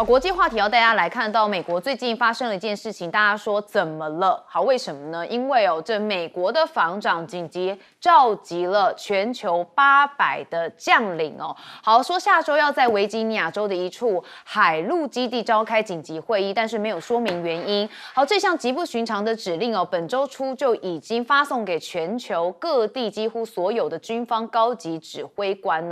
好，国际话题要大家来看到，美国最近发生了一件事情，大家说怎么了？好，为什么呢？因为这美国的防长紧急召集了全球800的将领好，说下周要在维吉尼亚州的一处海陆基地召开紧急会议，但是没有说明原因。好，这项极不寻常的指令本周初就已经发送给全球各地几乎所有的军方高级指挥官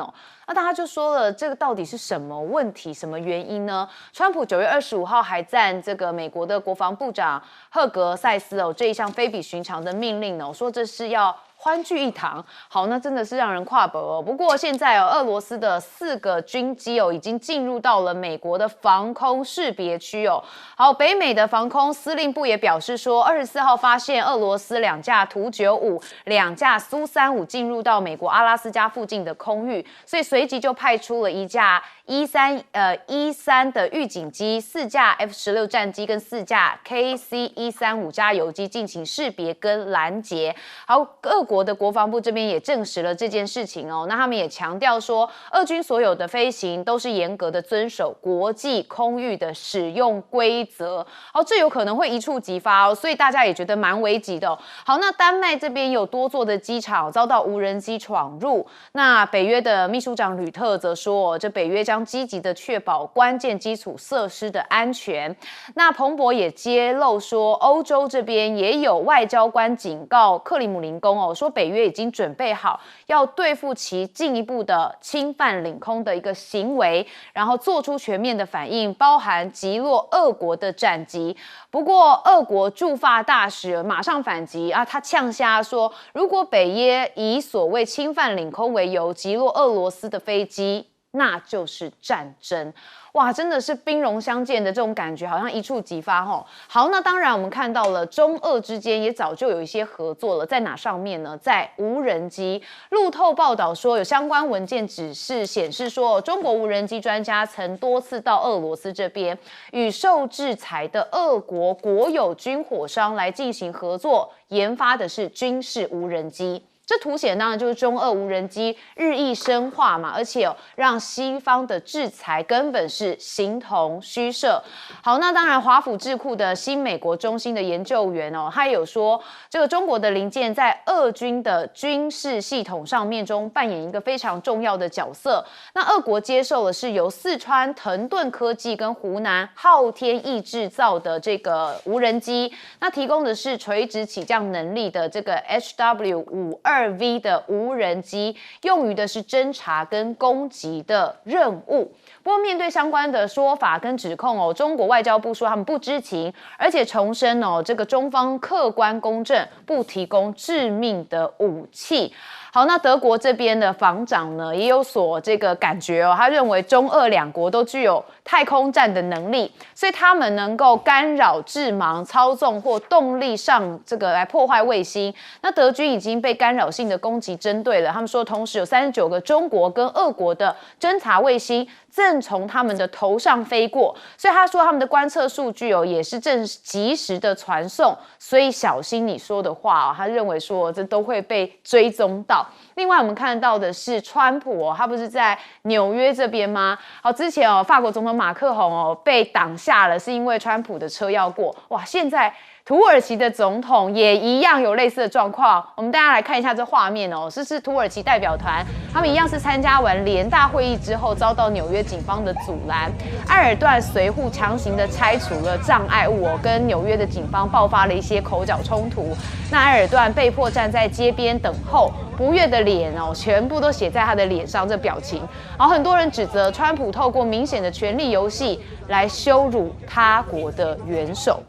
那大家就说了，这个到底是什么问题、什么原因呢？川普9月25号还赞这个美国的国防部长赫格塞斯这一项非比寻常的命令说这是要欢聚一堂。好，那真的是让人跨博不过现在俄罗斯的4个军机已经进入到了美国的防空识别区好，北美的防空司令部也表示说，24号发现俄罗斯2架图95、2架苏35进入到美国阿拉斯加附近的空域，所以随即就派出了1架E3的预警机、4架 F-16战机跟4架 KC-135加油机进行识别跟拦截。好，俄国的国防部这边也证实了这件事情那他们也强调说，俄军所有的飞行都是严格的遵守国际空域的使用规则。好，这有可能会一触即发所以大家也觉得蛮危急的好，那丹麦这边有多座的机场遭到无人机闯入，那北约的秘书长吕特则说，这北约将积极的确保关键基础设施的安全。那彭博也揭露说，欧洲这边也有外交官警告克里姆林宫说北约已经准备好要对付其进一步的侵犯领空的一个行为，然后做出全面的反应，包含击落俄国的战机。不过俄国驻法大使马上反击他呛瞎说，如果北约以所谓侵犯领空为由击落俄罗斯的飞机，那就是战争。哇，真的是兵戎相见的这种感觉，好像一触即发好，那当然我们看到了中俄之间也早就有一些合作了，在哪上面呢？在无人机。路透报道说，有相关文件指示显示说，中国无人机专家曾多次到俄罗斯这边，与受制裁的俄国国有军火商来进行合作，研发的是军事无人机。这凸显当然就是中俄无人机日益深化嘛，而且让西方的制裁根本是形同虚设。好，那当然华府智库的新美国中心的研究员他也有说，这个中国的零件在俄军的军事系统上面中扮演一个非常重要的角色。那俄国接受的是由四川腾盾科技跟湖南昊天翼制造的这个无人机，那提供的是垂直起降能力的这个 HW-52V 的无人机，用于的是侦察跟攻击的任务。不过面对相关的说法跟指控中国外交部说他们不知情，而且重申这个中方客观公正，不提供致命的武器。好，那德国这边的防长呢也有所这个感觉他认为中俄两国都具有太空战的能力，所以他们能够干扰、致盲、操纵或动力上这个来破坏卫星。那德军已经被干扰性的攻击针对了，他们说同时有39个中国跟俄国的侦察卫星正从他们的头上飞过，所以他说他们的观测数据也是正及时的传送，所以小心你说的话他认为说这都会被追踪到。另外我们看到的是川普他不是在纽约这边吗？好，之前法国总统马克宏被挡下了，是因为川普的车要过。哇，现在土耳其的总统也一样有类似的状况，我们大家来看一下这画面这是土耳其代表团，他们一样是参加完联大会议之后遭到纽约警方的阻拦，埃尔段随护强行的拆除了障碍物跟纽约的警方爆发了一些口角冲突，那埃尔段被迫站在街边等候，不悦的脸全部都写在他的脸上，这表情。然后很多人指责川普透过明显的权力游戏来羞辱他国的元首。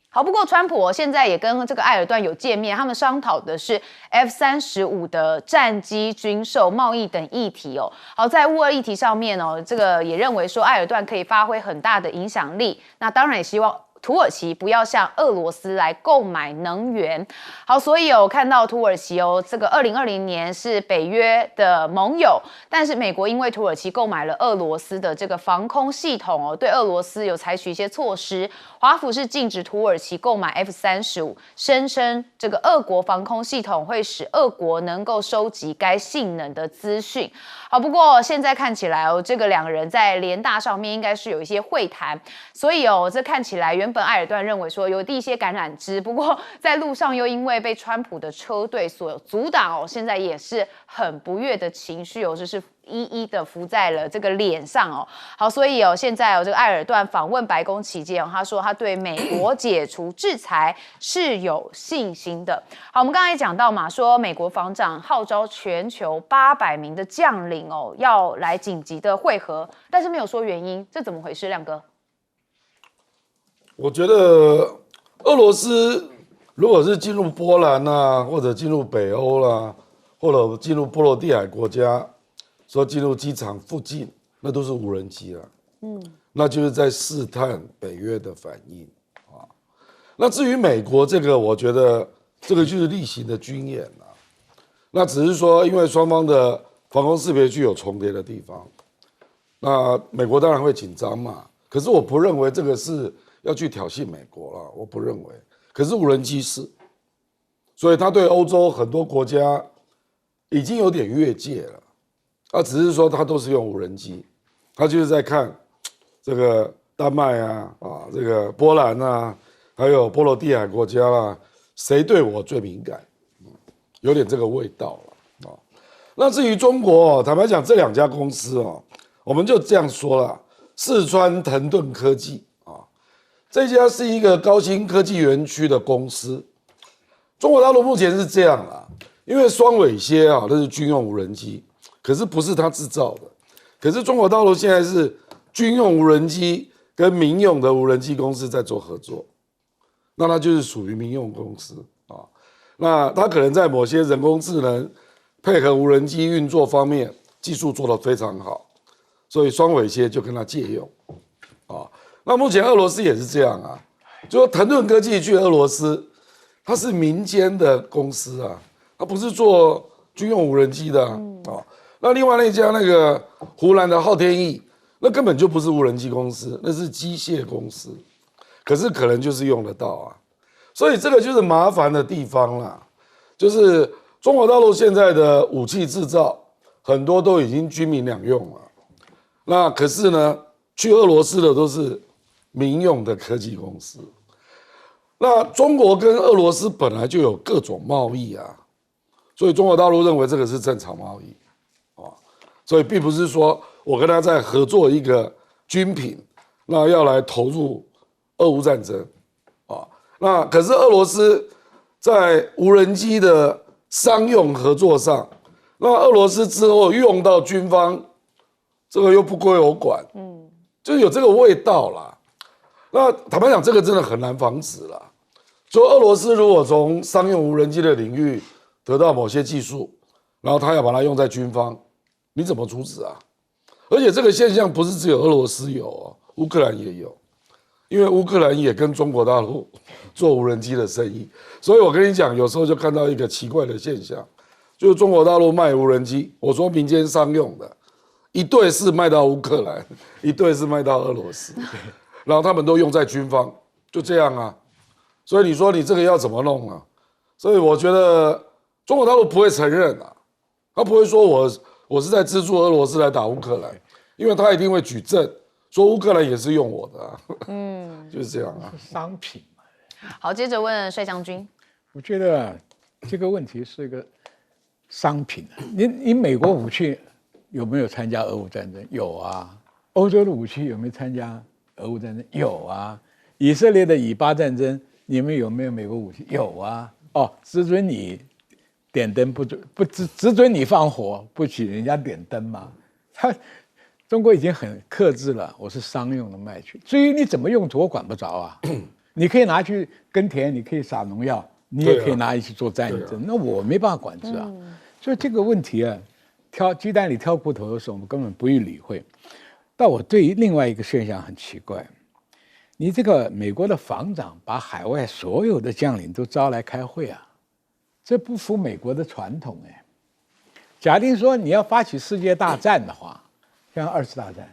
好，不过川普现在也跟这个埃尔段有见面，他们商讨的是 F-35的战机、军售、贸易等议题好，在乌俄议题上面这个也认为说埃尔段可以发挥很大的影响力，那当然也希望土耳其不要向俄罗斯来购买能源。好，所以看到土耳其这个2020年是北约的盟友，但是美国因为土耳其购买了俄罗斯的这个防空系统对俄罗斯有采取一些措施，华府是禁止土耳其购买 F-35，声称这个俄国防空系统会使俄国能够收集该性能的资讯。好，不过现在看起来这个两人在联大上面应该是有一些会谈，所以这看起来原本埃尔段认为说有一些感染枝，不过在路上又因为被川普的车队所阻挡现在也是很不悦的情绪就是一一的浮在了这个脸上好，所以现在这个埃尔段访问白宫期间他说他对美国解除制裁是有信心的。好，我们刚才也讲到嘛，说美国防长号召全球800名的将领要来紧急的会合，但是没有说原因，这怎么回事，亮哥？我觉得俄罗斯如果是进入波兰或者进入北欧啦，或者进入波罗的海国家，说进入机场附近，那都是无人机那就是在试探北约的反应那至于美国这个，我觉得这个就是例行的军演那只是说，因为双方的防空识别区有重叠的地方，那美国当然会紧张嘛。可是我不认为这个是要去挑衅美国了，我不认为。可是无人机是，所以他对欧洲很多国家已经有点越界了。只是说他都是用无人机，他就是在看这个丹麦这个波兰还有波罗的海国家谁对我最敏感，有点这个味道了那至于中国坦白讲，这2家公司我们就这样说了，四川腾顿科技这家是一个高新科技园区的公司。中国大陆目前是这样因为双尾蝎那是军用无人机。可是不是他制造的，可是中国大陆现在是军用无人机跟民用的无人机公司在做合作，那它就是属于民用公司那它可能在某些人工智能配合无人机运作方面技术做得非常好，所以双尾蝎就跟它借用那目前俄罗斯也是这样就说腾顿科技去俄罗斯，它是民间的公司它不是做军用无人机的那另外那家那个湖南的昊天翼，那根本就不是无人机公司，那是机械公司，可是可能就是用得到所以这个就是麻烦的地方啦，就是中国大陆现在的武器制造很多都已经军民两用了，那可是呢，去俄罗斯的都是民用的科技公司。那中国跟俄罗斯本来就有各种贸易所以中国大陆认为这个是正常贸易所以并不是说我跟他在合作一个军品，那要来投入俄乌战争那可是俄罗斯在无人机的商用合作上，那俄罗斯之后用到军方，这个又不归我管，就是有这个味道啦。那坦白讲，这个真的很难防止啦。所以俄罗斯如果从商用无人机的领域得到某些技术，然后他要把它用在军方，你怎么阻止而且这个现象不是只有俄罗斯有乌克兰也有，因为乌克兰也跟中国大陆做无人机的生意，所以我跟你讲，有时候就看到一个奇怪的现象，就是中国大陆卖无人机，我说民间商用的，一队是卖到乌克兰，一队是卖到俄罗斯，然后他们都用在军方，就这样所以你说你这个要怎么弄所以我觉得中国大陆不会承认他不会说我是在资助俄罗斯来打乌克兰，因为他一定会举证说乌克兰也是用我的就是这样商品嘛。好，接着问帅将军，我觉得这个问题是一个商品。你美国武器有没有参加俄乌战争？有欧洲的武器有没有参加俄乌战争？有以色列的以巴战争，你们有没有美国武器？有只准你点灯只准你放火，不许人家点灯嘛。中国已经很克制了，我是商用的卖去。至于你怎么用途，我管不着你可以拿去耕田，你可以撒农药，你也可以拿去做战争，那我没办法管制所以这个问题挑鸡蛋里挑骨头的时候，我们根本不予理会。但我对于另外一个现象很奇怪，你这个美国的防长把海外所有的将领都招来开会啊，这不符美国的传统哎。假定说你要发起世界大战的话，像2次大战，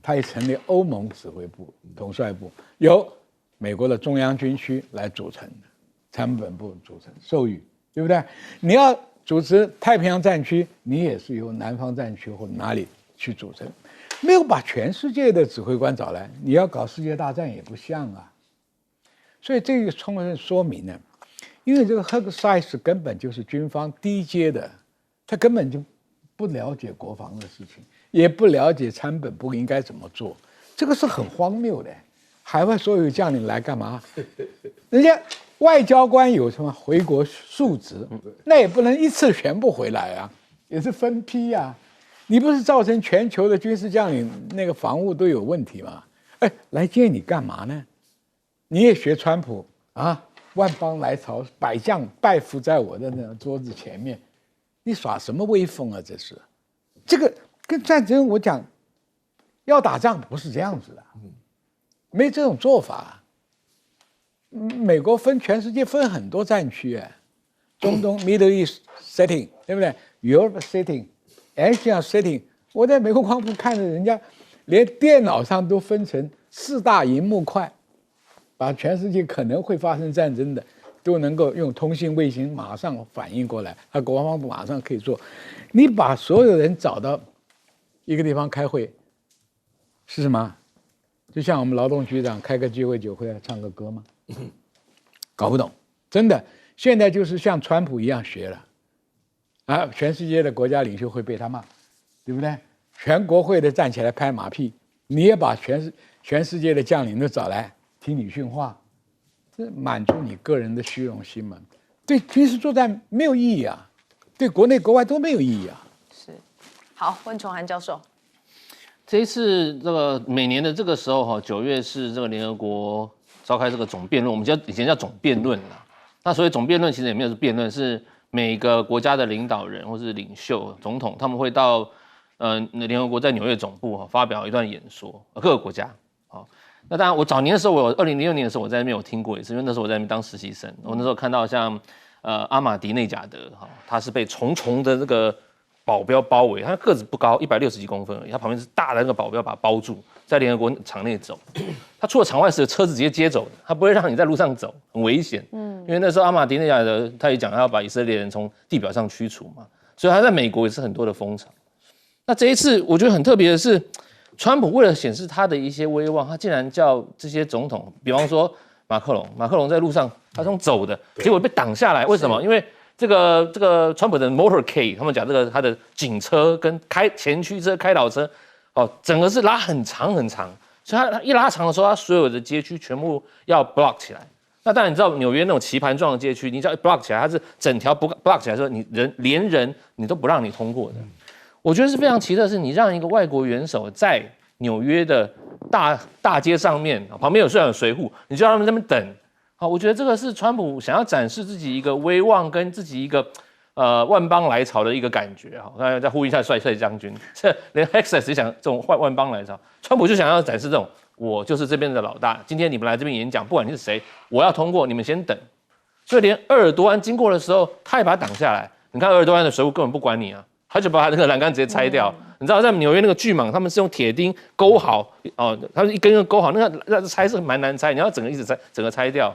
他也成立欧盟指挥部、统帅部，由美国的中央军区来组成的，参本部组成，授予，对不对？你要主持太平洋战区，你也是由南方战区或哪里去组成，没有把全世界的指挥官找来，你要搞世界大战也不像啊。所以这个充分说明呢，因为这个赫克塞斯根本就是军方低阶的，他根本就不了解国防的事情，也不了解参本部应该怎么做，这个是很荒谬的。海外所有将领来干嘛？人家外交官有什么回国述职，那也不能一次全部回来啊，也是分批啊。你不是造成全球的军事将领那个防务都有问题吗？哎，来见你干嘛呢？你也学川普啊，万邦来朝，百将拜伏在我的那桌子前面，你耍什么威风啊？这个跟战争我讲，要打仗不是这样子的，没这种做法。美国全世界分很多战区，中东 Middle East setting， 对不对 ？Europe setting。Asia setting， 我在美国光谱看着人家连电脑上都分成4大萤幕块，把全世界可能会发生战争的都能够用通信卫星马上反应过来，他国防部马上可以做。你把所有人找到一个地方开会，是什么？就像我们劳动局长开个鸡尾酒会唱个歌吗？搞不懂，真的，现在就是像川普一样学了。啊，全世界的国家领袖会被他骂，对不对？全国会的站起来拍马屁，你也把全世界的将领都找来听你训话，这满足你个人的虚荣心嘛？对军事作战没有意义啊，对国内国外都没有意义啊。是，好，温崇涵教授，这一次这个每年的这个时候哈，9月是这个联合国召开这个总辩论，我们以前叫总辩论啦。那所谓总辩论其实也没有是辩论，是每个国家的领导人或是领袖、总统，他们会到联合国在纽约总部发表一段演说，各个国家。好，那当然我早年的时候，我2006年的时候我在那边有听过一次，因为那时候我在那边当实习生，我那时候看到像阿马迪内贾德他是被重重的这个保镖包围，他个子不高，160几公分而已，他旁边是大的那个保镖把他包住，在联合国场内走。他出了场外时，车子直接接走的，他不会让你在路上走，很危险。因为那时候阿马迪内贾德他也讲他要把以色列人从地表上驱除嘛，所以他在美国也是很多的风潮。那这一次我觉得很特别的是，川普为了显示他的一些威望，他竟然叫这些总统，比方说马克龙在路上他是用走的，结果被挡下来，为什么？因为这个川普的 motorcade， 他们讲这个他的警车跟前驱车、开倒车，整个是拉很长很长，所以他一拉长的时候，他所有的街区全部要 block 起来。那当然你知道纽约那种棋盘状的街区，你只要 block 起来，它是整条 block 起来的时候，你连人你都不让你通过的。我觉得是非常奇特，是你让一个外国元首在纽约的大街上面，旁边虽然有随扈，你就让他们在那边等。好，我觉得这个是川普想要展示自己一个威望跟自己一个万邦来朝的一个感觉。好，刚才再呼吁一下帅将军，连 Hexas 也想这种万邦来朝，川普就想要展示这种我就是这边的老大。今天你们来这边演讲，不管你是谁，我要通过，你们先等。所以连鄂尔多安经过的时候，他也把他挡下来。你看鄂尔多安的随扈根本不管你啊，他就把他那个栏杆直接拆掉。你知道在纽约那个巨蟒，他们是用铁钉勾好他们一根一根勾好，那个拆是蛮难拆，你要整个拆掉。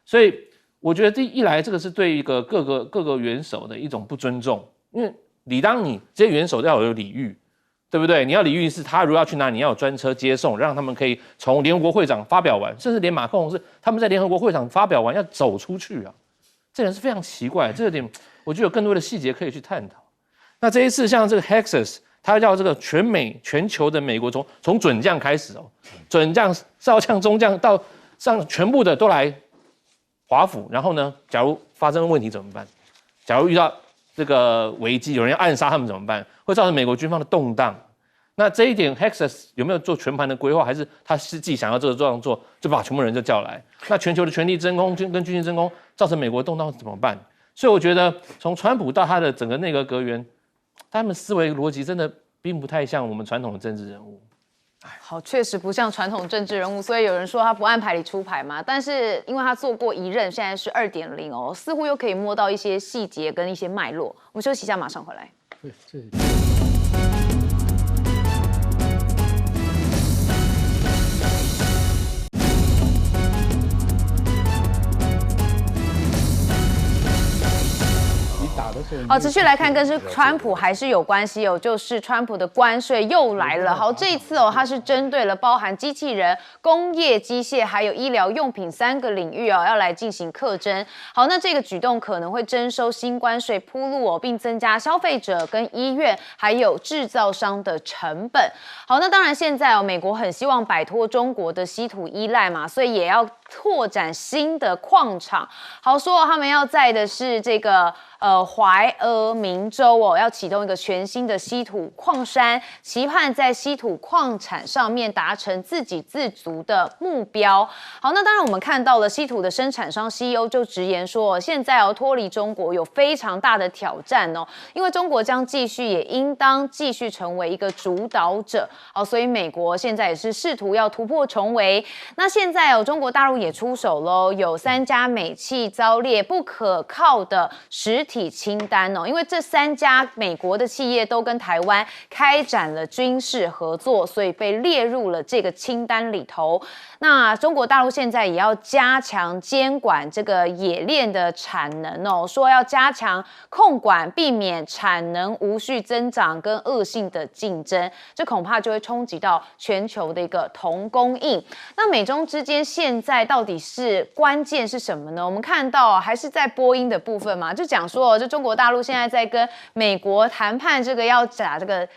所以我觉得一来这个是对一个各个元首的一种不尊重，因为理当你这些元首要有礼遇，对不对？你要礼遇是他如果要去哪，你要有专车接送，让他们可以从联合国会场发表完，甚至连马克龙是他们在联合国会场发表完要走出去啊，这点是非常奇怪，这点我觉得有更多的细节可以去探讨。那这一次像这个 Hexas， 他要这个全球的美国从准将开始准将、少将、中将到上全部的都来华府，然后呢，假如发生问题怎么办？假如遇到这个危机，有人要暗杀他们怎么办？会造成美国军方的动荡。那这一点 Hexas 有没有做全盘的规划，还是他是自己想要这样做，就把全部人就叫来？那全球的权力真空跟军事真空，造成美国动荡怎么办？所以我觉得从川普到他的整个内阁阁员，他们思维逻辑真的并不太像我们传统的政治人物。好，确实不像传统政治人物，所以有人说他不按牌理出牌嘛。但是因为他做过一任，现在是2.0哦，似乎又可以摸到一些细节跟一些脉络。我们休息一下，马上回来。好，持续来看，跟是川普还是有关系哦，就是川普的关税又来了。好，这一次哦，它是针对了包含机器人、工业机械还有医疗用品3个领域哦，要来进行课征。好，那这个举动可能会征收新关税铺路哦，并增加消费者跟医院还有制造商的成本。好，那当然现在哦，美国很希望摆脱中国的稀土依赖嘛，所以也要拓展新的矿场。好，说他们要在的是这个怀俄明州哦，要启动一个全新的稀土矿山，期盼在稀土矿产上面达成自给自足的目标。好，那当然我们看到了稀土的生产商 CEO 就直言说，现在哦脱离中国有非常大的挑战哦，因为中国将继续也应当继续成为一个主导者。好，所以美国现在也是试图要突破重围。那现在哦，中国大陆也出手喽，有3家美企遭列不可靠的实体清单哦，因为这3家美国的企业都跟台湾开展了军事合作，所以被列入了这个清单里头。那中国大陆现在也要加强监管这个冶炼的产能哦，说要加强控管，避免产能无序增长跟恶性的竞争，这恐怕就会冲击到全球的一个铜供应。那美中之间现在到底是关键是什么呢？我们看到还是在波音的部分嘛，就讲说，就中国大陆现在在跟美国谈判这个要打这个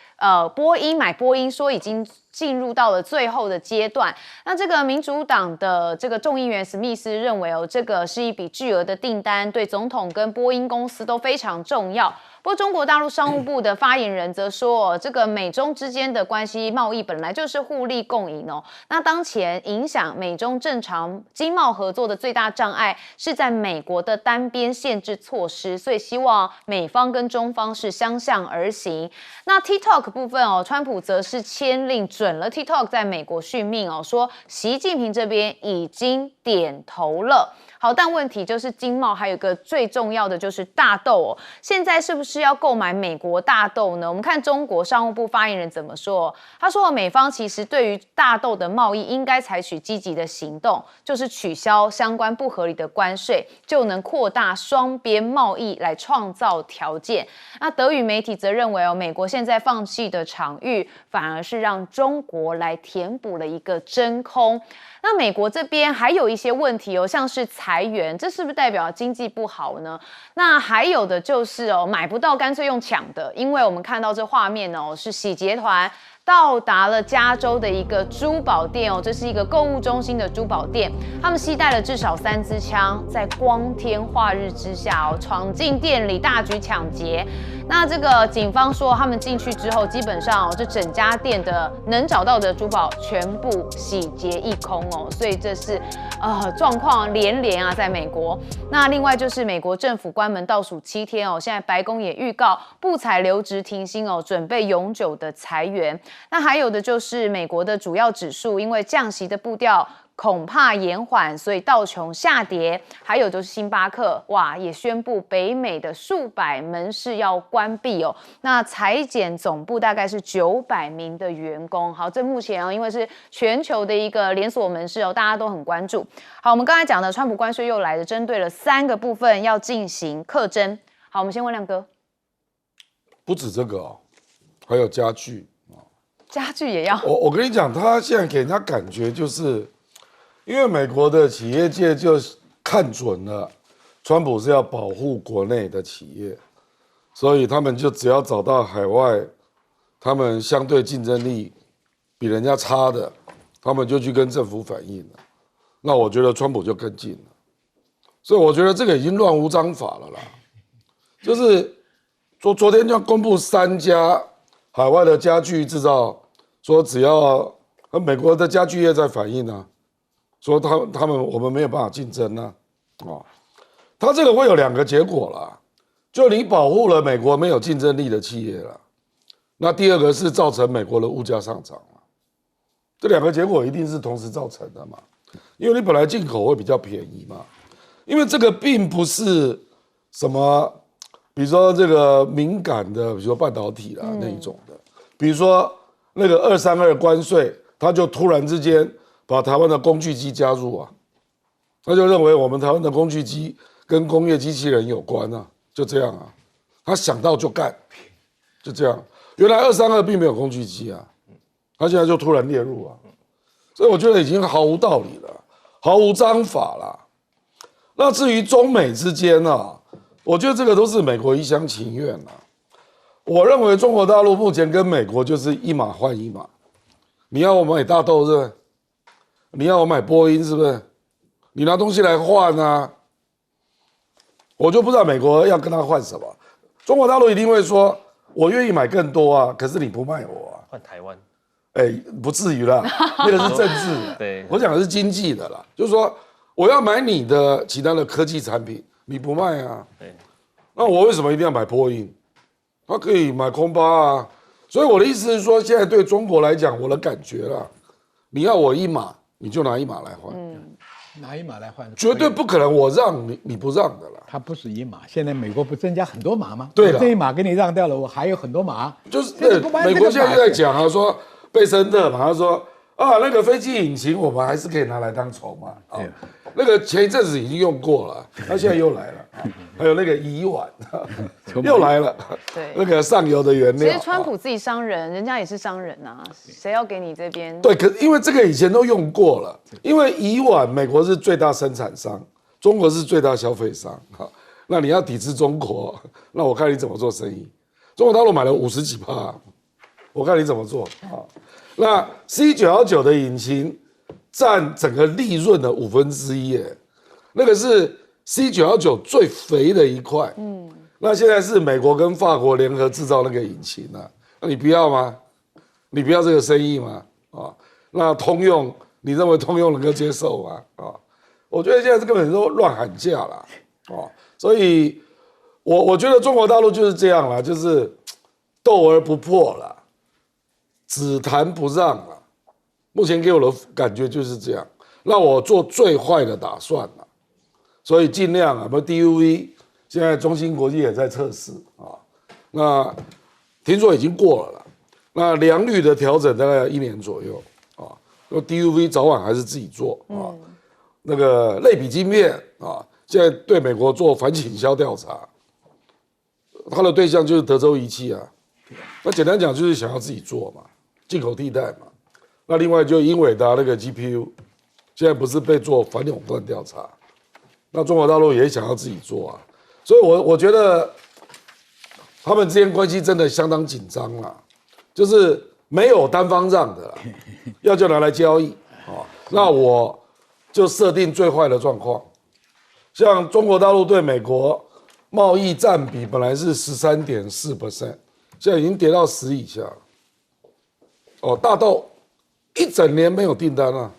波音买波音，说已经进入到了最后的阶段。那这个民主党的这个众议员史密斯认为哦，这个是一笔巨额的订单，对总统跟波音公司都非常重要。不过，中国大陆商务部的发言人则说，这个美中之间的关系贸易本来就是互利共赢哦。那当前影响美中正常经贸合作的最大障碍是在美国的单边限制措施，所以希望美方跟中方是相向而行。那 TikTok 部分哦，川普则是签令准了 TikTok 在美国续命哦，说习近平这边已经点头了。好，但问题就是经贸还有一个最重要的就是大豆哦，现在是不是要购买美国大豆呢？我们看中国商务部发言人怎么说，他说美方其实对于大豆的贸易应该采取积极的行动，就是取消相关不合理的关税，就能扩大双边贸易来创造条件。那德语媒体则认为哦，美国现在放弃的场域反而是让中国来填补了一个真空。那美国这边还有一些问题哦，像是裁员，这是不是代表经济不好呢？那还有的就是哦，买不到干脆用抢的，因为我们看到这画面哦，是洗劫团到达了加州的一个珠宝店哦，这是一个购物中心的珠宝店，他们携带了至少3支枪，在光天化日之下哦，闯进店里大举抢劫。那这个警方说，他们进去之后，基本上哦，这整家店的能找到的珠宝全部洗劫一空哦，所以这是状况连连啊，在美国。那另外就是美国政府关门倒数7天哦，现在白宫也预告不采留职停薪哦，准备永久的裁员。那还有的就是美国的主要指数，因为降息的步调恐怕延缓，所以道琼下跌。还有就是星巴克，哇，也宣布北美的数百门市要关闭哦。那裁减总部大概是900名的员工。好，这目前因为是全球的一个连锁门市哦，大家都很关注。好，我们刚才讲的川普关税又来了，针对了3个部分要进行课征。好，我们先问亮哥，不止这个哦，还有家具。家具也要。我跟你讲，他现在给人家感觉就是，因为美国的企业界就看准了，川普是要保护国内的企业，所以他们就只要找到海外，他们相对竞争力比人家差的，他们就去跟政府反映了。那我觉得川普就跟进了，所以我觉得这个已经乱无章法了啦。就是昨天就公布3家海外的家具制造。说只要美国的家具业在反映啊，说他们我们没有办法竞争啊，他这个会有2个结果啦，就你保护了美国没有竞争力的企业了，那第2个是造成美国的物价上涨了，这两个结果一定是同时造成的嘛，因为你本来进口会比较便宜嘛，因为这个并不是什么，比如说这个敏感的，比如说半导体啦那一种的，比如说那个232关税，他就突然之间把台湾的工具机加入啊，他就认为我们台湾的工具机跟工业机器人有关啊，就这样啊，他想到就干，就这样。原来232并没有工具机啊，他现在就突然列入啊，所以我觉得已经毫无道理了，毫无章法了。那至于中美之间啊，我觉得这个都是美国一厢情愿啊。我认为中国大陆目前跟美国就是一码换一码，你要我买大豆是不是？你要我买波音是不是？你拿东西来换啊，我就不知道美国要跟他换什么。中国大陆一定会说，我愿意买更多啊，可是你不卖我啊。换台湾，不至于啦，那个是政治的。对，我讲的是经济的啦，就是说我要买你的其他的科技产品，你不卖啊。对，那我为什么一定要买波音？他可以买空巴啊。所以我的意思是说，现在对中国来讲，我的感觉啦，你要我一码，你就拿一码来换，拿一码来换，绝对不可能我让你，你不让的啦。它不是一码，现在美国不增加很多码吗？对了我这一码给你让掉了，我还有很多码。就是现在不买美国现在就在这个讲啊，说贝森特嘛，他说啊，那个飞机引擎我们还是可以拿来当筹码啊。那个前一阵子已经用过了，他现在又来了。还有那个乙烷又来了，对，那个上游的原料。其实川普自己商人，人家也是商人啊，谁要给你这边？对，可因为这个以前都用过了，因为乙烷美国是最大生产商，中国是最大消费商，哈，那你要抵制中国，那我看你怎么做生意。中国大陆买了50几%，我看你怎么做啊？那 C919的引擎占整个利润的1/5耶，那个是 C919最肥的一块。那现在是美国跟法国联合制造那个引擎啊，那你不要吗？你不要这个生意吗？啊，那通用，你认为通用能够接受吗？啊，我觉得现在这根本都乱喊价啦，啊，所以我觉得中国大陆就是这样啦，就是斗而不破啦，只谈不让啦。目前给我的感觉就是这样，让我做最坏的打算啦，所以尽量啊，DUV 现在中芯国际也在测试啊，那听说已经过了啦。那良率的调整大概要1年左右啊，那 DUV 早晚还是自己做啊。那个类比晶片啊，现在对美国做反倾销调查，他的对象就是德州仪器啊。那简单讲就是想要自己做嘛，进口替代嘛。那另外就英伟达那个 GPU， 现在不是被做反垄断调查，那中国大陆也想要自己做啊。所以我觉得他们之间关系真的相当紧张啦。就是没有单方让的啦，要就拿来交易啊。那我就设定最坏的状况，像中国大陆对美国贸易占比本来是13.4%，现在已经跌到10以下了。哦，大豆一整年没有订单了，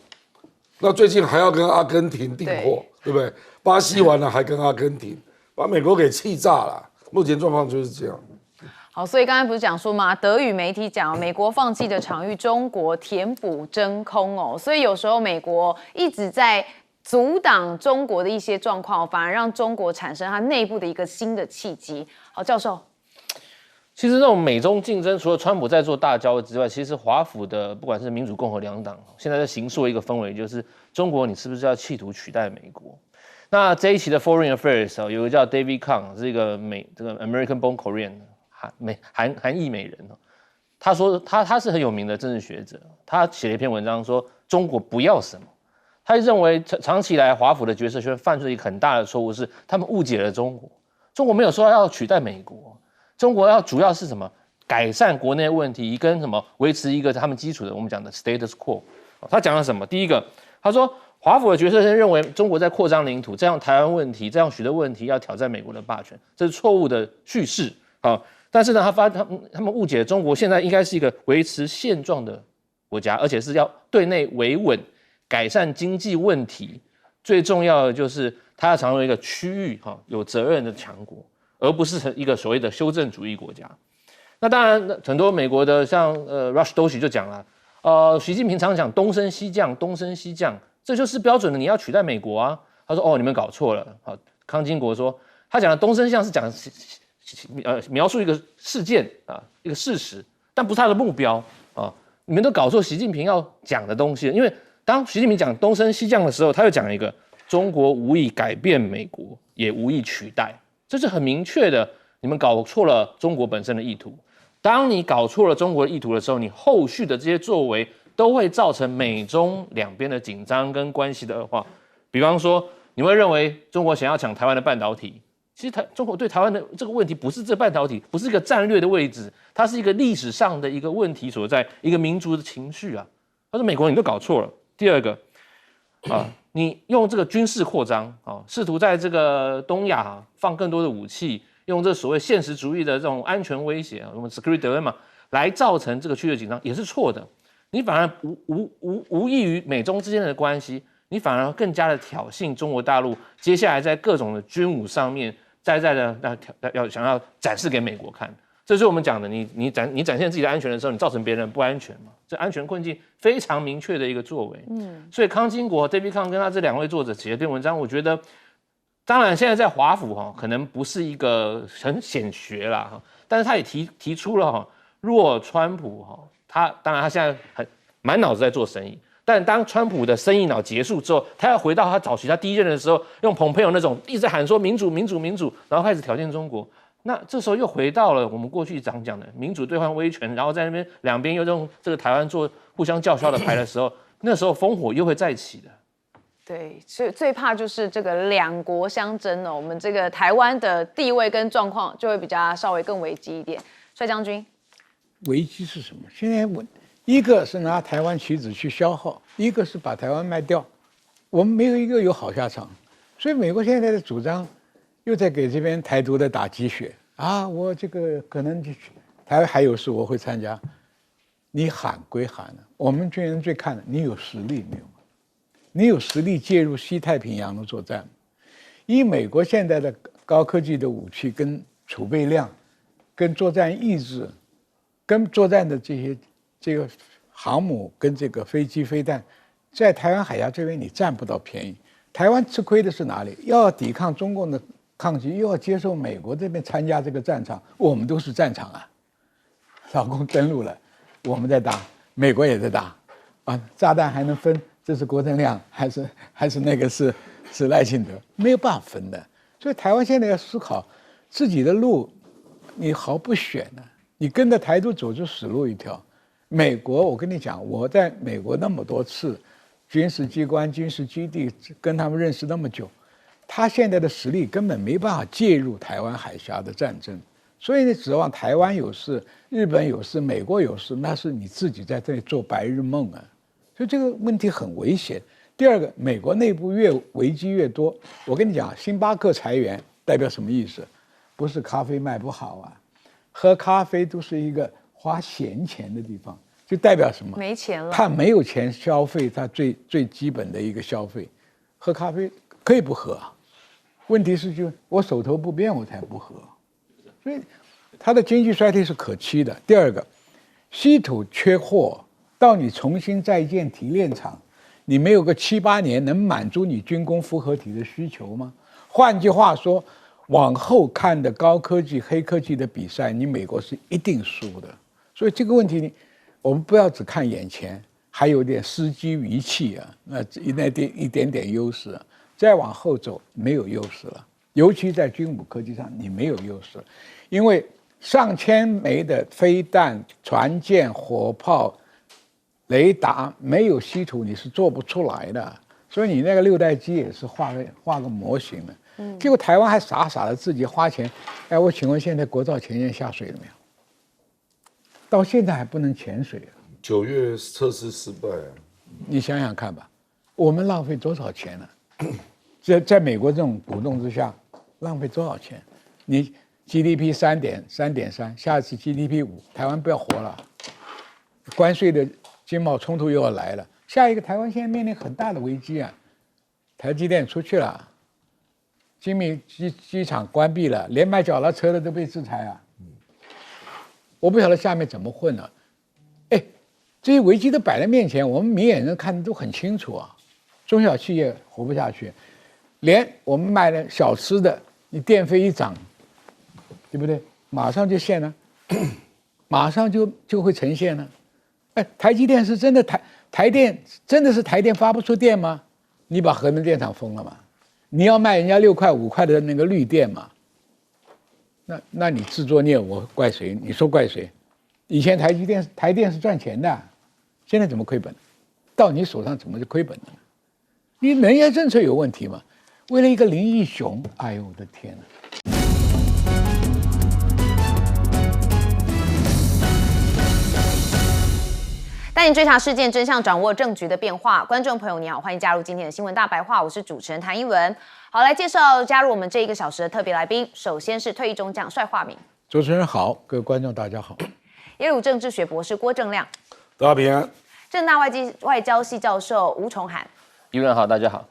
那最近还要跟阿根廷订货，对不对？巴西完了还跟阿根廷，把美国给气炸了。目前状况就是这样。好，所以刚才不是讲说嘛，德语媒体讲美国放弃的场域，中国填补真空哦，所以有时候美国一直在阻挡中国的一些状况，反而让中国产生它内部的一个新的契机。好，教授，其实这种美中竞争，除了川普在做大交易之外，其实华府的不管是民主共和两党，现在在形塑一个氛围，就是中国你是不是要企图取代美国？那这一期的 Foreign Affairs 有一个叫 David Kang， 是一个这个 American Born Korean。韩裔美人哦，他说他是很有名的政治学者，他写了一篇文章说中国不要什么，他认为长期以来华府的决策圈犯出一个很大的错误是他们误解了中国，中国没有说要取代美国，中国要主要是什么改善国内问题跟什么维持一个他们基础的我们讲的 status quo。他讲了什么？第一个，他说华府的决策圈认为中国在扩张领土，这样台湾问题，这样许多问题要挑战美国的霸权，这是错误的叙事啊。但是呢，他们误解中国现在应该是一个维持现状的国家，而且是要对内维稳、改善经济问题。最重要的就是它要成为一个区域有责任的强国，而不是一个所谓的修正主义国家。那当然，很多美国的像Rush Doshi 就讲了，习近平常讲东升西降，东升西降，这就是标准的你要取代美国啊。他说哦，你们搞错了。好，康金国说他讲的东升西降是讲描述一个事件啊，一个事实，但不是他的目标啊。你们都搞错习近平要讲的东西，因为当习近平讲东升西降的时候，他又讲了一个中国无意改变美国，也无意取代，这是很明确的，你们搞错了中国本身的意图。当你搞错了中国的意图的时候，你后续的这些作为都会造成美中两边的紧张跟关系的恶化。比方说，你会认为中国想要抢台湾的半导体，其实中国对台湾的这个问题不是这半导体，不是一个战略的位置，它是一个历史上的一个问题所在，一个民族的情绪啊。他说美国你都搞错了。第二个你用这个军事扩张啊，试图在这个东亚放更多的武器。用这所谓现实主义的这种安全威胁，我们 security dilemma 来造成这个区域的紧张，也是错的。你反而无异于美中之间的关系，你反而更加的挑衅中国大陆。接下来在各种的军武上面，在的想要展示给美国看，这是我们讲的。你展现自己的安全的时候，你造成别人不安全嘛？这安全困境非常明确的一个作为。所以康金国 David Kang 跟他这两位作者写的篇文章，我觉得。当然，现在在华府可能不是一个很显学啦但是他也提出了若川普他当然他现在满脑子在做生意，但当川普的生意脑结束之后，他要回到他早期他第一任的时候，用蓬佩奥那种一直喊说民主民主民主，然后开始挑衅中国，那这时候又回到了我们过去常讲的民主兑换威权，然后在那边两边又用这个台湾做互相叫嚣的牌的时候，那时候烽火又会再起的。对，所以最怕就是这个两国相争哦，我们这个台湾的地位跟状况就会比较稍微更危机一点。帅将军，危机是什么？现在一个是拿台湾棋子去消耗，一个是把台湾卖掉，我们没有一个有好下场。所以美国现在的主张又在给这边台独的打鸡血啊！我这个可能台湾还有事我会参加，你喊归喊了，我们军人最看的你有实力没有？你有实力介入西太平洋的作战，以美国现在的高科技的武器跟储备量，跟作战意志，跟作战的这个航母跟这个飞机飞弹，在台湾海峡这边你占不到便宜。台湾吃亏的是哪里？要抵抗中共的抗击，又要接受美国这边参加这个战场，我们都是战场啊。老共登陆了，我们在打，美国也在打，炸弹还能分。这是郭正亮还是那个是赖清德，没有办法分的。所以台湾现在要思考自己的路，你毫不选的，你跟着台独走就死路一条。美国，我跟你讲，我在美国那么多次，军事机关、军事基地跟他们认识那么久，他现在的实力根本没办法介入台湾海峡的战争。所以你指望台湾有事、日本有事、美国有事，那是你自己在这里做白日梦啊。所以这个问题很危险。第二个，美国内部越危机越多。我跟你讲，星巴克裁员代表什么意思？不是咖啡卖不好啊，喝咖啡都是一个花闲钱的地方，就代表什么？没钱了。他没有钱消费，他最基本的一个消费，喝咖啡可以不喝啊。问题是我手头不便，我才不喝。所以他的经济衰退是可期的。第二个，稀土缺货。到你重新再建提炼厂，你没有个7、8年能满足你军工复合体的需求吗？换句话说，往后看的高科技、黑科技的比赛，你美国是一定输的。所以这个问题，我们不要只看眼前，还有点司机余气啊，那一点点优势啊，再往后走没有优势了。尤其在军武科技上，你没有优势，因为上千枚的飞弹、船舰、火炮。雷达没有稀土你是做不出来的，所以你那个6代机也是画个模型的。结果台湾还傻傻的自己花钱。哎，我请问现在国造前沿下水了没有？到现在还不能潜水9月测试失败啊！你想想看吧，我们浪费多少钱呢？在美国这种鼓动之下，浪费多少钱？你 GDP 3.3，下次 GDP 5，台湾不要活了，关税的。经贸冲突又要来了，下一个台湾现在面临很大的危机啊！台积电出去了，精密机场关闭了，连卖脚踏车的都被制裁啊！我不晓得下面怎么混了。哎，这些危机都摆在面前，我们明眼人看得都很清楚啊。中小企业活不下去，连我们卖的小吃的，你电费一涨，对不对？马上就现了，马上就会呈现了。哎，台积电是真的台电真的是台电发不出电吗？你把核能电厂封了吗？你要卖人家6块5块的那个绿电嘛？那你自作孽，我怪谁？你说怪谁？以前台电是赚钱的，现在怎么亏本？到你手上怎么就亏本了？你能源政策有问题吗？为了一个林义雄，哎呦我的天哪！带你追查事件真相，掌握政局的变化。观众朋友你好，欢迎加入今天的新闻大白话，我是主持人谭一文。好，来介绍加入我们这1个小时的特别来宾。首先是退役中将帅化民，主持人好，各位观众大家好。耶鲁政治学博士郭正亮，大家平安。政大外交系教授吴崇涵。一文好，大家好。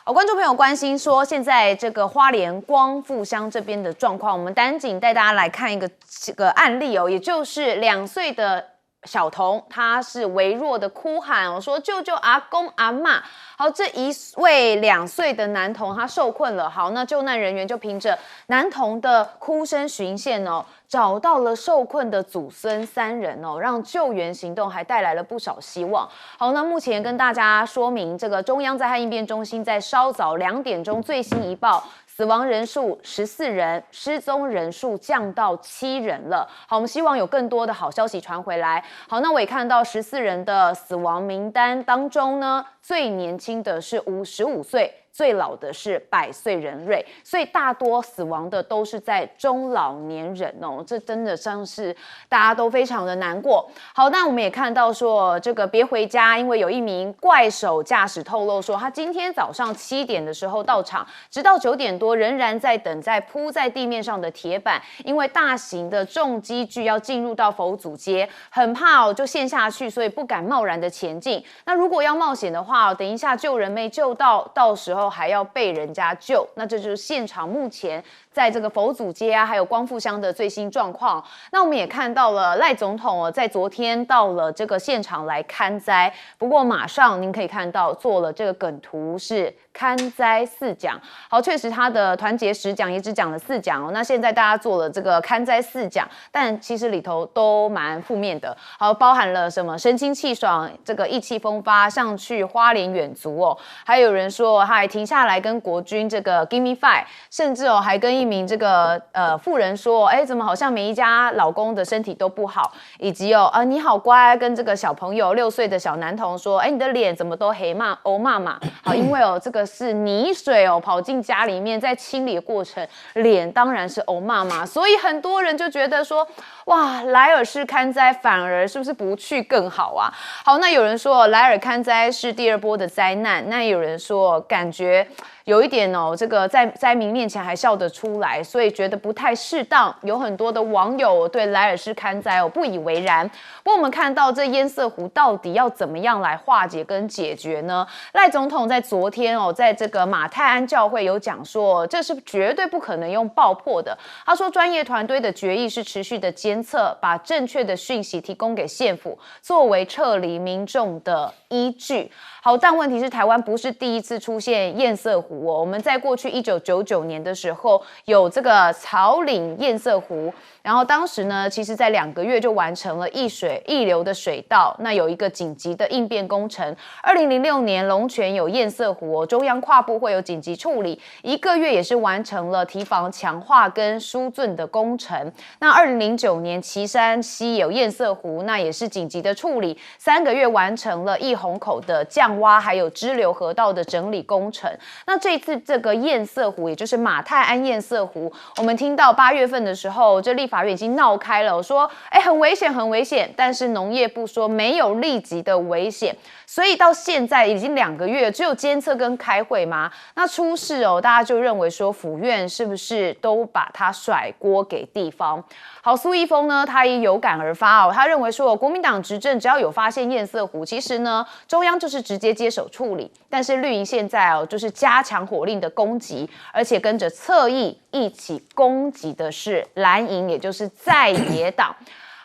观众朋友关心说，现在这个花莲光复乡这边的状况，我们赶紧带大家来看一个案例哦，也就是2岁的小童，他是微弱的哭喊，说救救阿公阿嬷。好，这一位2岁的男童他受困了，好，那救难人员就凭着男童的哭声循线哦，找到了受困的祖孙3人哦，让救援行动还带来了不少希望。好，那目前跟大家说明，这个中央灾害应变中心在稍早2点钟最新一报，死亡人数14人，失踪人数降到7人了。好，我们希望有更多的好消息传回来。好，那我也看到14人的死亡名单当中呢，最年轻的是55岁。最老的是100岁人瑞，所以大多死亡的都是在中老年人哦，这真的像是大家都非常的难过。好，那我们也看到说，这个别回家，因为有一名怪手驾驶透露说，他今天早上7点的时候到场，直到9点多仍然在等在铺在地面上的铁板，因为大型的重机具要进入到佛祖街，很怕就陷下去，所以不敢贸然的前进。那如果要冒险的话，等一下救人没救到时候还要被人家救，那这就是现场目前在这个佛祖街还有光复乡的最新状况。那我们也看到了赖总统在昨天到了这个现场来勘灾，不过马上您可以看到做了这个梗图是勘灾4讲。好，确实他的团结10讲也只讲了4讲哦。那现在大家做了这个勘灾4讲，但其实里头都蛮负面的。好，包含了什么神清气爽，这个意气风发，像去花莲远足哦。还有人说他还停下来跟国军这个 give me five， 甚至还跟一名这个妇人说，怎么好像每一家老公的身体都不好，以及你好乖，跟这个小朋友6岁的小男童说，你的脸怎么都黑欧妈妈？好，因为这个是泥水跑进家里面，在清理的过程，脸当然是欧妈妈，所以很多人就觉得说，哇，莱尔市勘灾反而是不是不去更好啊？好，那有人说莱尔勘灾是第2波的灾难，那有人说感觉有一点这个在灾民面前还笑得出来，所以觉得不太适当。有很多的网友对莱尔市勘灾不以为然。不过我们看到这堰塞湖到底要怎么样来化解跟解决呢？赖总统在昨天在这个马太安教会有讲说，这是绝对不可能用爆破的。他说专业团队的决议是持续的监测，把正确的讯息提供给县府，作为撤离民众的依据。好，但问题是台湾不是第一次出现堰塞湖我们在过去1999年的时候有这个草岭堰塞湖，然后当时呢，其实在2个月就完成了溢流的水道，那有一个紧急的应变工程。2006年龙泉有堰塞湖中央跨部会有紧急处理，1个月也是完成了堤防强化跟疏浚的工程。那2009年旗山溪有堰塞湖，那也是紧急的处理，3个月完成了义洪口的降挖还有支流河道的整理工程。那这一次这个堰塞湖，也就是马太安堰塞湖，我们听到8月份的时候，这立法院已经闹开了，说很危险很危险，但是农业部说没有立即的危险，所以到现在已经2个月，只有监测跟开会吗？那出事大家就认为说府院是不是都把它甩锅给地方？好，苏一峰呢，他也有感而发他认为说国民党执政只要有发现堰塞湖，其实呢中央就是直接接手处理，但是绿营现在就是加强火力的攻击，而且跟着侧翼一起攻击的是蓝营，也就是在野党。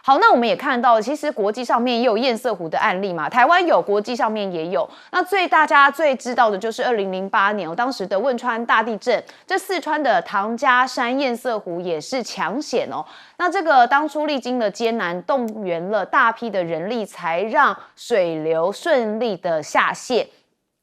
好，那我们也看到，其实国际上面也有堰塞湖的案例嘛，台湾有，国际上面也有。那大家最知道的就是2008年当时的汶川大地震，这四川的唐家山堰塞湖也是抢险哦。那这个当初历经了艰难，动员了大批的人力，才让水流顺利的下泄。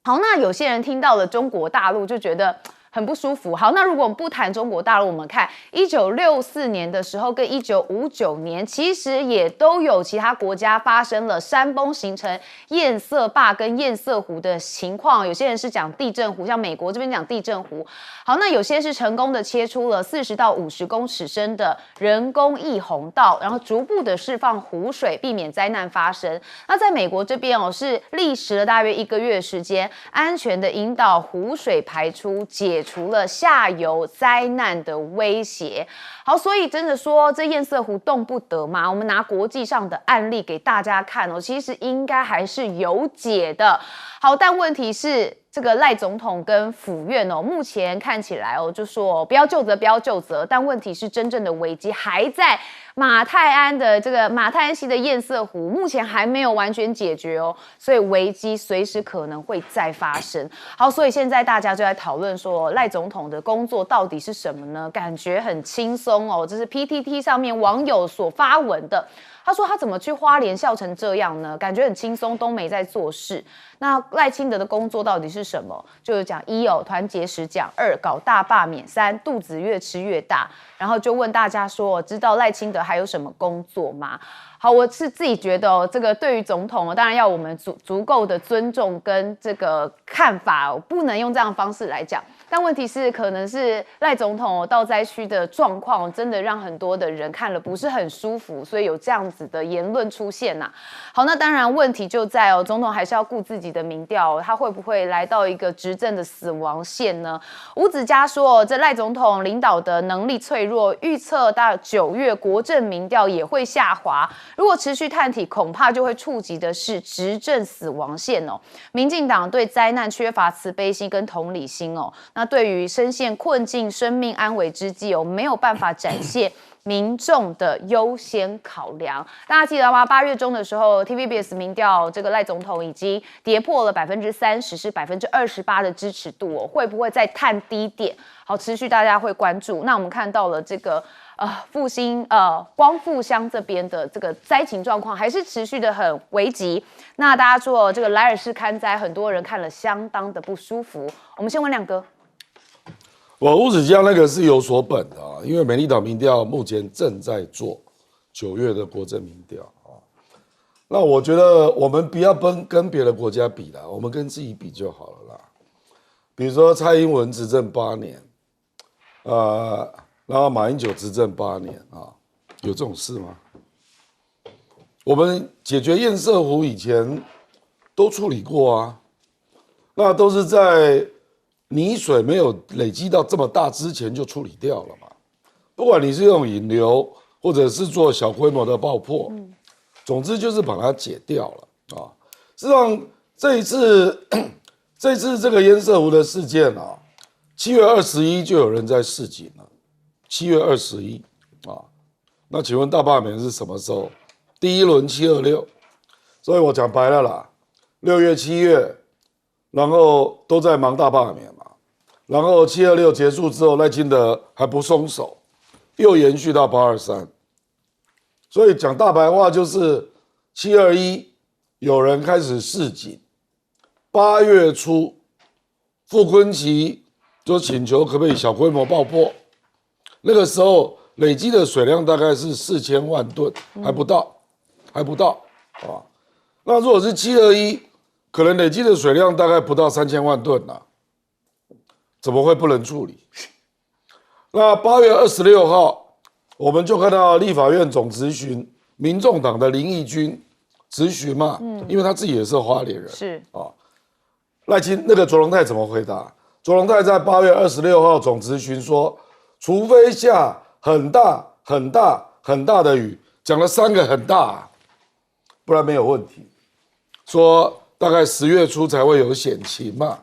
好，那有些人听到了中国大陆就觉得很不舒服。好，那如果我们不谈中国大陆，我们看1964年的时候跟1959年，其实也都有其他国家发生了山崩形成堰塞坝跟堰塞湖的情况。有些人是讲地震湖，像美国这边讲地震湖。好，那有些是成功的切出了40到50公尺深的人工溢洪道，然后逐步的释放湖水，避免灾难发生。那在美国这边是历时了大约1个月的时间，安全的引导湖水排出，解除了下游灾难的威胁。好，所以真的说这堰塞湖动不得吗？我们拿国际上的案例给大家看其实应该还是有解的。好，但问题是这个赖总统跟府院目前看起来就说不要究责，不要究责。但问题是真正的危机还在马泰安的这个马泰安溪的堰塞湖，目前还没有完全解决所以危机随时可能会再发生。好，所以现在大家就在讨论说赖总统的工作到底是什么呢？感觉很轻松这是 PTT 上面网友所发文的。他说他怎么去花莲笑成这样呢？感觉很轻松，都没在做事。那赖清德的工作到底是什么？就是讲1团结时讲，2搞大罢免，3肚子越吃越大。然后就问大家说，知道赖清德还有什么工作吗？好，我是自己觉得这个对于总统当然要我们足够的尊重跟这个看法不能用这样的方式来讲。但问题是，可能是赖总统到灾区的状况，真的让很多的人看了不是很舒服，所以有这样子的言论出现呐。好，那当然问题就在总统还是要顾自己的民调，他会不会来到一个执政的死亡线呢？吴子嘉说，这赖总统领导的能力脆弱，预测到9月国政民调也会下滑。如果持续探体，恐怕就会触及的是执政死亡线民进党对灾难缺乏慈悲心跟同理心那对于深陷困境、生命安危之际没有办法展现民众的优先考量。大家记得吗？8月中的时候 ，TVBS 民调这个赖总统已经跌破了30%，是28%的支持度会不会再探低点？好，持续大家会关注。那我们看到了这个复兴光复乡这边的这个灾情状况还是持续的很危急。那大家说这个莱尔市勘灾，很多人看了相当的不舒服。我们先问亮哥。吴子嘉那个是有所本的因为美丽岛民调目前正在做9月的国政民调那我觉得我们不要跟别的国家比啦，我们跟自己比就好了啦。比如说蔡英文执政8年，然后马英九执政8年有这种事吗？我们解决堰塞湖以前都处理过那都是在泥水没有累积到这么大之前就处理掉了嘛。不管你是用引流，或者是做小规模的爆破，总之就是把它解掉了事实上，这一次这个堰塞湖的事件7月21就有人在示警了。7月21那请问大罢免是什么时候？第一轮726，所以我讲白了啦，6月、7月。然后都在忙大罢免嘛，然后726结束之后，赖清德还不松手，又延续到823，所以讲大白话就是721有人开始示警，8月初傅崐萁就请求可不可以小规模爆破，那个时候累积的水量大概是4000万吨，还不到那如果是721。可能累积的水量大概不到3000万吨怎么会不能处理？那8月26号，我们就看到立法院总质询，民众党的林义君质询嘛，因为他自己也是花莲人，是那个卓荣泰怎么回答？卓荣泰在8月26号总质询说，除非下很大很大很大的雨，讲了3个很大，不然没有问题。说。大概10月初才会有险情嘛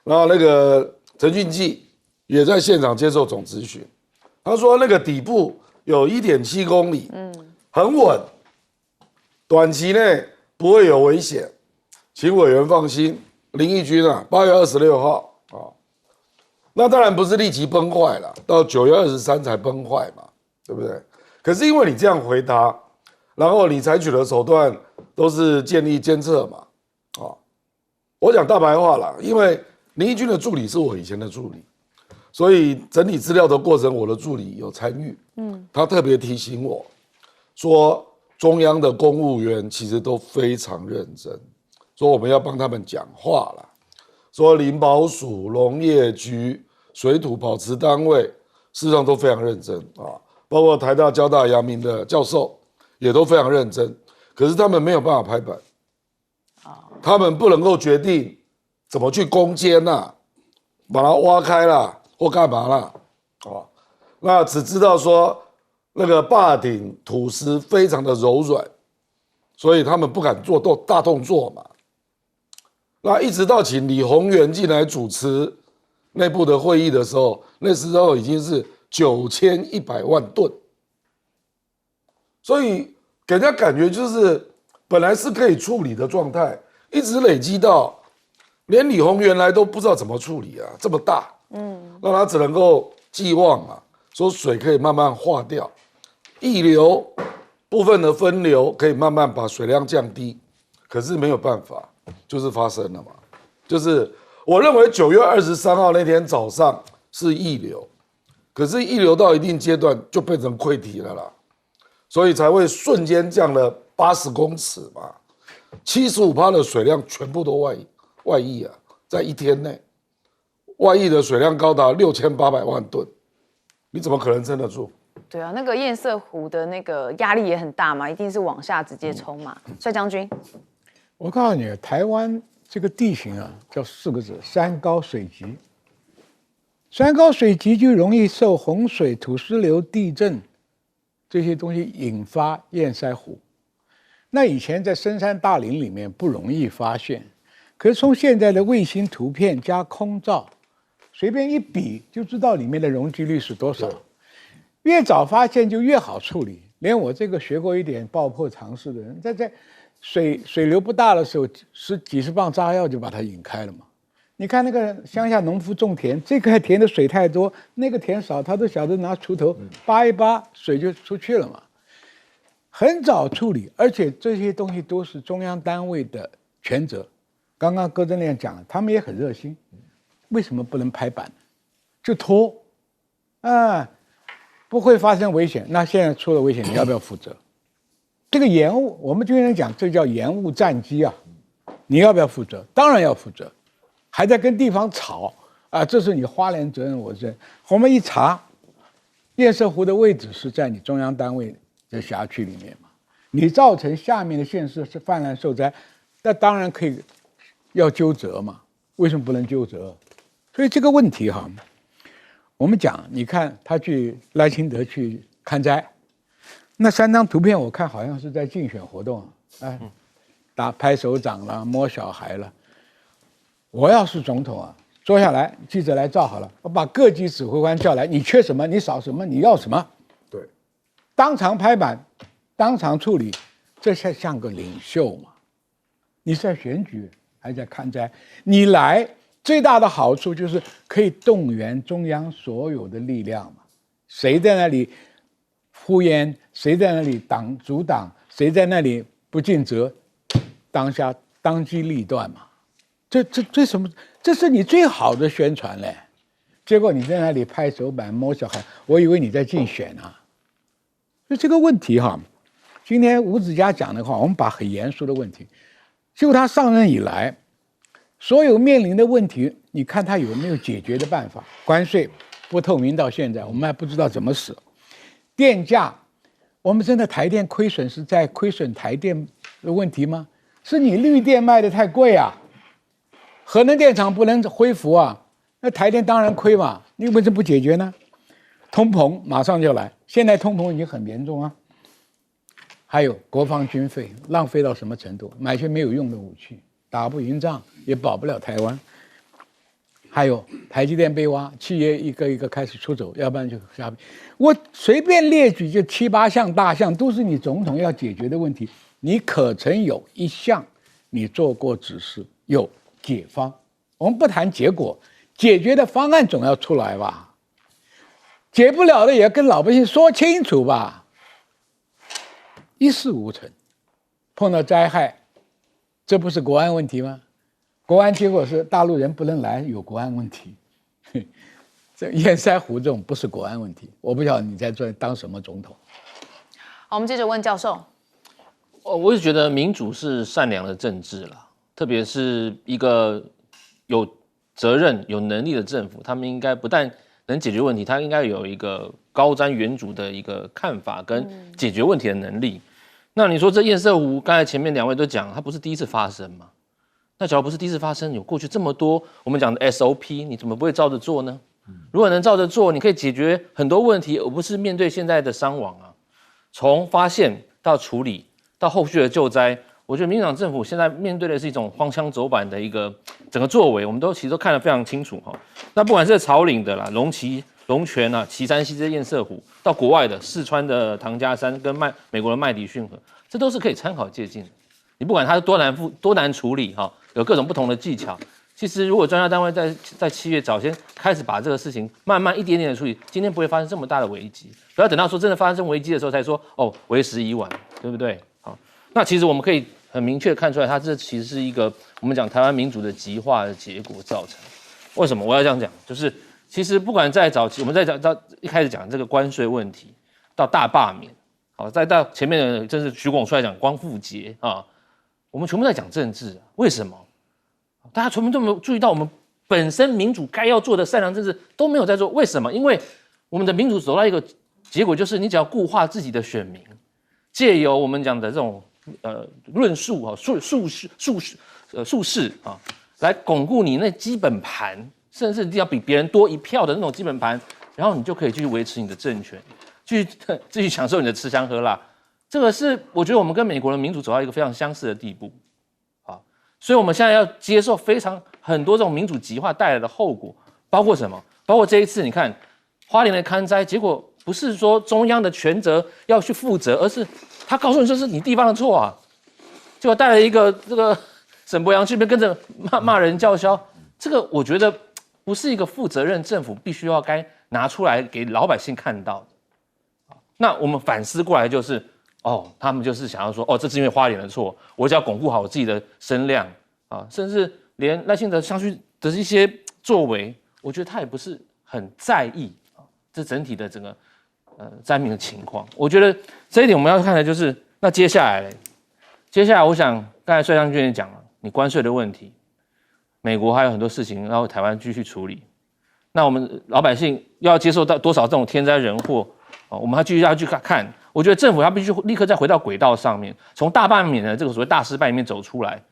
然后那个陈俊记也在现场接受总质询，他说那个底部有1.7公里，很稳，短期内不会有危险，请委员放心。林义君啊，8月26号啊，那当然不是立即崩坏了，到9月23才崩坏嘛，对不对？可是因为你这样回答，然后你采取的手段都是建立监测嘛，啊，我讲大白话啦，因为林义君的助理是我以前的助理，所以整理资料的过程，我的助理有参与，他特别提醒我说，中央的公务员其实都非常认真，说我们要帮他们讲话啦，说林保署、农业局、水土保持单位，事实上都非常认真啊，包括台大、交大、阳明的教授也都非常认真，可是他们没有办法拍板，他们不能够决定怎么去攻坚呐，把它挖开啦或干嘛啦，啊，那只知道说那个坝顶土石非常的柔软，所以他们不敢做大动作嘛。那一直到请李鸿源进来主持内部的会议的时候，那时候已经是9100万吨，所以给人家感觉就是本来是可以处理的状态，一直累积到连李鸿源来都不知道怎么处理啊，这么大，那他只能够寄望啊，说水可以慢慢化掉，溢流部分的分流可以慢慢把水量降低，可是没有办法。就是发生了嘛，就是我认为9月23号那天早上是溢流，可是溢流到一定阶段就变成溃堤了啦，所以才会瞬间降了80公尺嘛，75%的水量全部都外溢啊，在一天内，外溢的水量高达6800万吨，你怎么可能撑得住？对啊，那个堰塞湖的那个压力也很大嘛，一定是往下直接冲嘛。帅将军。我告诉你，台湾这个地形啊，叫4个字：山高水急。山高水急就容易受洪水、土石流、地震这些东西引发堰塞湖。那以前在深山大林里面不容易发现，可是从现在的卫星图片加空照，随便一比就知道里面的容积率是多少。越早发现就越好处理。连我这个学过一点爆破常识的人，在水流不大的时候，几十磅炸药就把它引开了嘛。你看那个乡下农夫种田，这块田的水太多，那个田少，他都晓得拿锄头扒一扒，水就出去了嘛。很早处理，而且这些东西都是中央单位的权责。刚刚戈登亮讲了，他们也很热心，为什么不能拍板？就拖，不会发生危险。那现在出了危险，你要不要负责？这个延误，我们经常讲，这叫延误战机啊！你要不要负责？当然要负责，还在跟地方吵啊！这是你花莲责任，我责任。我们一查，堰塞湖的位置是在你中央单位的辖区里面嘛，你造成下面的县市是泛滥受灾，那当然可以要纠责嘛。为什么不能纠责？所以这个问题哈，我们讲，你看他去赖清德去看灾。那3张图片我看好像是在竞选活动，拍手掌了，摸小孩了。我要是总统啊，坐下来，记者来照好了，我把各级指挥官叫来，你缺什么，你少什么，你要什么，对，当场拍板，当场处理，这才像个领袖嘛。你是在选举还是在看灾？你来最大的好处就是可以动员中央所有的力量嘛。谁在那里敷衍，谁在那里阻挡，谁在那里不尽责，当机立断嘛。这什么？这是你最好的宣传嘞。结果你在那里拍手板摸小孩，我以为你在竞选啊。所以这个问题哈，今天吴子嘉讲的话，我们把很严肃的问题，就他上任以来，所有面临的问题，你看他有没有解决的办法？关税不透明到现在，我们还不知道怎么死。电价，我们真的台电亏损是在亏损台电的问题吗？是你绿电卖的太贵啊，核能电厂不能恢复啊，那台电当然亏嘛，你为什么不解决呢？通膨马上就来，现在通膨已经很严重啊。还有国防军费浪费到什么程度？买些没有用的武器，打不赢仗，也保不了台湾。还有台积电被挖，企业一个一个开始出走，要不然就下面。我随便列举就7、8项大项，都是你总统要解决的问题。你可曾有一项你做过指示有解方？我们不谈结果，解决的方案总要出来吧？解不了的也要跟老百姓说清楚吧？一事无成，碰到灾害，这不是国安问题吗？国安结果是大陆人不能来，有国安问题。这堰塞湖这种不是国安问题，我不晓得你在这当什么总统。好，我们接着问教授。我是觉得民主是善良的政治啦，特别是一个有责任、有能力的政府，他们应该不但能解决问题，他应该有一个高瞻远瞩的一个看法跟解决问题的能力。那你说这堰塞湖，刚才前面2位都讲，它不是第一次发生吗？那假如不是第一次发生，有过去这么多我们讲的 SOP， 你怎么不会照着做呢？如果能照着做，你可以解决很多问题，而不是面对现在的伤亡啊。从发现到处理到后续的救灾，我觉得民进党政府现在面对的是一种荒腔走板的一个整个作为，我们其实都看得非常清楚哈。那不管是草岭的啦、龙泉啊、旗山溪这些堰塞湖，到国外的四川的唐家山跟美国的麦迪逊河，这都是可以参考借鉴的。你不管它多难处理哈，有各种不同的技巧。其实如果专家单位在7月早先开始把这个事情慢慢一点点的处理，今天不会发生这么大的危机。不要等到说真的发生危机的时候才说哦为时已晚，对不对？好，那其实我们可以很明确看出来，它这其实是一个我们讲台湾民主的极化的结果造成。为什么我要这样讲？就是其实不管在早期，我们在讲到一开始讲这个关税问题，到大罢免，好，再到前面的正是徐广出来讲光复节啊，我们全部在讲政治，为什么？大家全部都没有注意到，我们本身民主该要做的善良政治都没有在做，为什么？因为我们的民主走到一个结果，就是你只要固化自己的选民，借由我们讲的这种论述啊、术士啊，来巩固你那基本盘，甚至要比别人多1票的那种基本盘，然后你就可以继续维持你的政权，继续享受你的吃香喝辣。这个是我觉得我们跟美国的民主走到一个非常相似的地步。所以我们现在要接受很多这种民主极化带来的后果，包括什么？包括这一次你看花莲的勘灾，结果不是说中央的全责要去负责，而是他告诉你这是你地方的错啊，结果带了一个这个沈伯洋去那边跟着骂人叫嚣，这个我觉得不是一个负责任政府必须要该拿出来给老百姓看到的。那我们反思过来就是。他们就是想要说，这是因为花莲的错，我只要巩固好我自己的声量啊，甚至连赖清德上去的一些作为，我觉得他也不是很在意啊，这整体的整个灾民的情况。我觉得这一点我们要看的就是，那接下来我想刚才帅将军也讲了，你关税的问题，美国还有很多事情要台湾继续处理，那我们老百姓要接受到多少这种天灾人祸啊，我们还继续要去看。我觉得政府它必须立刻再回到轨道上面，从大罢免的这个所谓大失败里面走出来，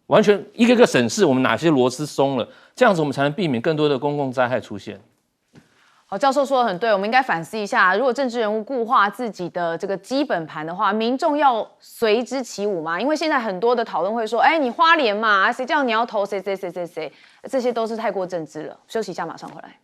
完全一个个审视我们哪些螺丝松了，这样子我们才能避免更多的公共灾害出现。好，教授说的很对，我们应该反思一下，如果政治人物固化自己的这个基本盘的话，民众要随之起舞吗？因为现在很多的讨论会说，你花莲嘛，谁叫你要投谁，这些都是太过政治了。休息一下，马上回来。